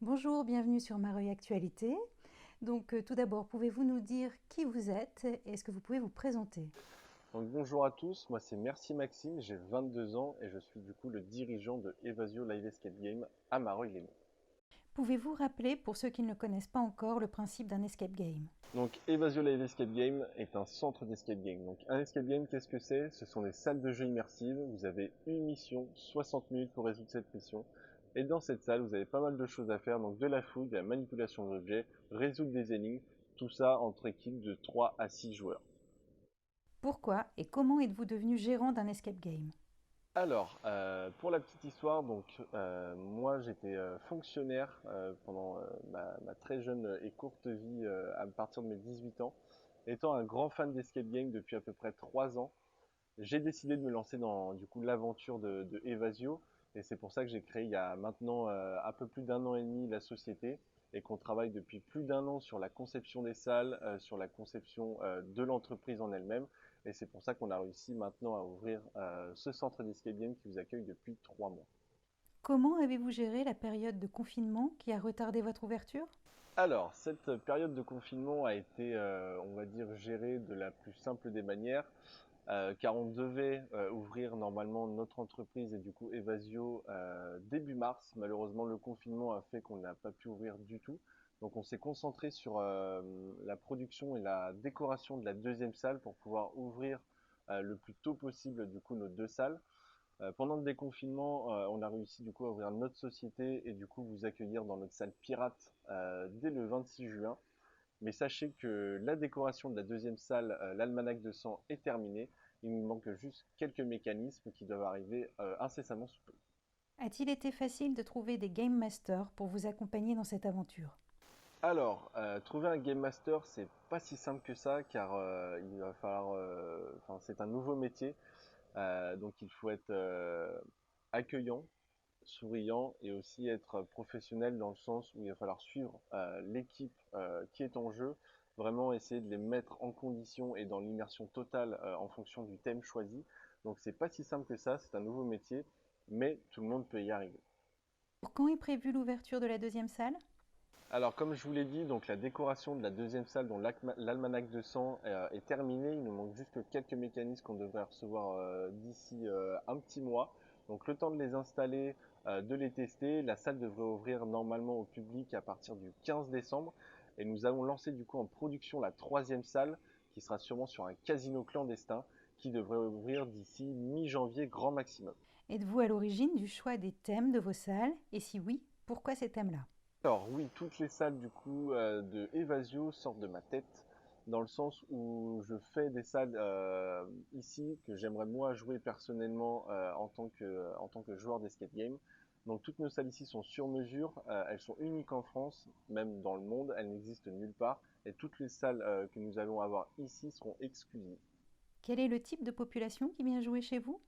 Bonjour, bienvenue sur Mareuil Actualité. Tout d'abord, pouvez-vous nous dire qui vous êtes et est-ce que vous pouvez vous présenter? Donc bonjour à tous, moi c'est Merci Maxime, j'ai 22 ans et je suis du coup le dirigeant de Evasio Live Escape Game à Mareuil-les-Mines. Pouvez-vous rappeler, pour ceux qui ne le connaissent pas encore, le principe d'un escape game? Donc Evasio Live Escape Game est un centre d'escape game. Donc un escape game, qu'est-ce que c'est? Ce sont des salles de jeu immersives, vous avez une mission, 60 minutes pour résoudre cette mission. Et dans cette salle, vous avez pas mal de choses à faire, donc de la fouille, de la manipulation d'objets, résoudre des énigmes, tout ça entre équipes de 3 à 6 joueurs. Pourquoi et comment êtes-vous devenu gérant d'un escape game? Alors, pour la petite histoire, moi j'étais fonctionnaire pendant ma très jeune et courte vie à partir de mes 18 ans. Étant un grand fan d'escape game depuis à peu près 3 ans, j'ai décidé de me lancer dans du coup l'aventure de Evasio, et c'est pour ça que j'ai créé il y a maintenant un peu plus d'un an et demi la société, et qu'on travaille depuis plus d'un an sur la conception des salles, sur la conception de l'entreprise en elle-même, et c'est pour ça qu'on a réussi maintenant à ouvrir ce centre d'escape game qui vous accueille depuis 3 mois. Comment avez-vous géré la période de confinement qui a retardé votre ouverture? Alors, cette période de confinement a été, on va dire, gérée de la plus simple des manières. Car on devait ouvrir normalement notre entreprise et du coup Evasio début mars. Malheureusement, le confinement a fait qu'on n'a pas pu ouvrir du tout. Donc on s'est concentré sur la production et la décoration de la deuxième salle pour pouvoir ouvrir le plus tôt possible du coup nos deux salles. Pendant le déconfinement, on a réussi du coup à ouvrir notre société et du coup vous accueillir dans notre salle pirate dès le 26 juin. Mais sachez que la décoration de la deuxième salle, l'almanach de sang, est terminée. Il nous manque juste quelques mécanismes qui doivent arriver incessamment sous peu. A-t-il été facile de trouver des game masters pour vous accompagner dans cette aventure? Alors, trouver un game master, c'est pas si simple que ça, car il va falloir, enfin, c'est un nouveau métier, donc il faut être accueillant, souriant et aussi être professionnel dans le sens où il va falloir suivre l'équipe qui est en jeu, vraiment essayer de les mettre en condition et dans l'immersion totale en fonction du thème choisi. Donc c'est pas si simple que ça, c'est un nouveau métier, mais tout le monde peut y arriver. Pour quand est prévue l'ouverture de la deuxième salle? Alors comme je vous l'ai dit, donc la décoration de la deuxième salle, dont l'almanach de sang est terminée. Il nous manque juste quelques mécanismes qu'on devrait recevoir d'ici un petit mois. Donc le temps de les installer, de les tester. La salle devrait ouvrir normalement au public à partir du 15 décembre. Et nous allons lancer du coup en production la troisième salle, qui sera sûrement sur un casino clandestin, qui devrait ouvrir d'ici mi-janvier grand maximum. Êtes-vous à l'origine du choix des thèmes de vos salles? Et si oui, pourquoi ces thèmes-là? Alors oui, toutes les salles du coup de Evasio sortent de ma tête, dans le sens où je fais des salles ici que j'aimerais moi jouer personnellement en tant que joueur d'escape game. Donc toutes nos salles ici sont sur mesure, elles sont uniques en France, même dans le monde, elles n'existent nulle part, et toutes les salles que nous allons avoir ici seront exclusives. Quel est le type de population qui vient jouer chez vous?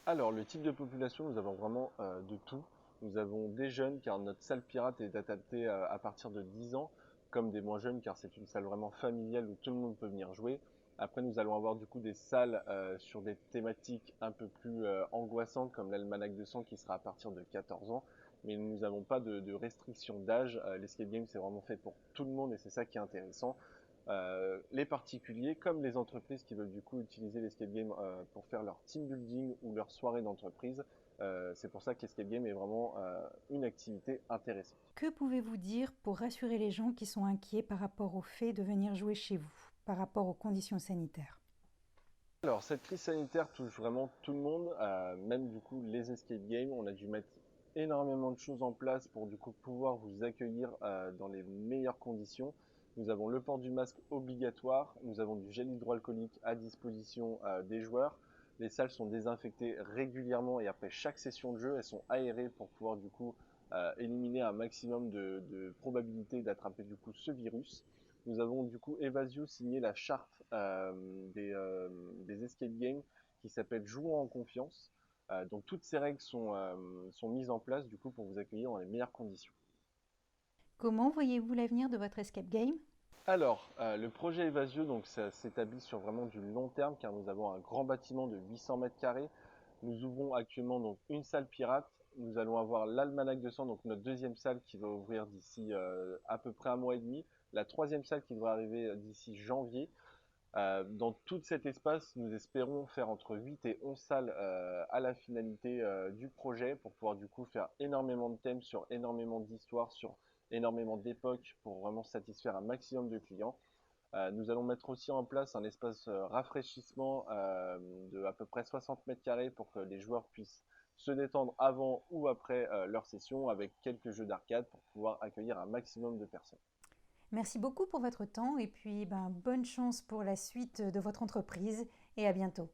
Alors, le type de population, nous avons vraiment de tout. Nous avons des jeunes, car notre salle pirate est adaptée à partir de 10 ans, comme des moins jeunes, car c'est une salle vraiment familiale où tout le monde peut venir jouer. Après, nous allons avoir du coup des salles sur des thématiques un peu plus angoissantes, comme l'almanach de sang qui sera à partir de 14 ans. Mais nous n'avons pas de restriction d'âge. L'escape game, c'est vraiment fait pour tout le monde et c'est ça qui est intéressant. Les particuliers comme les entreprises qui veulent du coup utiliser l'escape game pour faire leur team building ou leur soirée d'entreprise. C'est pour ça que l'escape game est vraiment une activité intéressante. Que pouvez-vous dire pour rassurer les gens qui sont inquiets par rapport au fait de venir jouer chez vous, par rapport aux conditions sanitaires? Alors cette crise sanitaire touche vraiment tout le monde, même du coup les escape games. On a dû mettre énormément de choses en place pour du coup pouvoir vous accueillir dans les meilleures conditions. Nous avons le port du masque obligatoire, nous avons du gel hydroalcoolique à disposition des joueurs. Les salles sont désinfectées régulièrement et après chaque session de jeu, elles sont aérées pour pouvoir du coup éliminer un maximum de probabilité d'attraper du coup ce virus. Nous avons du coup Evasio signé la charte des escape games qui s'appelle Jouons en confiance. Donc toutes ces règles sont mises en place du coup pour vous accueillir dans les meilleures conditions. Comment voyez-vous l'avenir de votre escape game? Alors, le projet Evasio, donc ça s'établit sur vraiment du long terme car nous avons un grand bâtiment de 800 mètres carrés. Nous ouvrons actuellement donc une salle pirate nous allons avoir l'Almanach de Sang, donc notre deuxième salle qui va ouvrir d'ici à peu près un mois et demi. La troisième salle qui devrait arriver d'ici janvier. Dans tout cet espace, nous espérons faire entre 8 et 11 salles à la finalité du projet pour pouvoir du coup faire énormément de thèmes sur énormément d'histoires, sur énormément d'époques pour vraiment satisfaire un maximum de clients. Nous allons mettre aussi en place un espace rafraîchissement de à peu près 60 mètres carrés pour que les joueurs puissent se détendre avant ou après leur session avec quelques jeux d'arcade pour pouvoir accueillir un maximum de personnes. Merci beaucoup pour votre temps et puis bonne chance pour la suite de votre entreprise et à bientôt.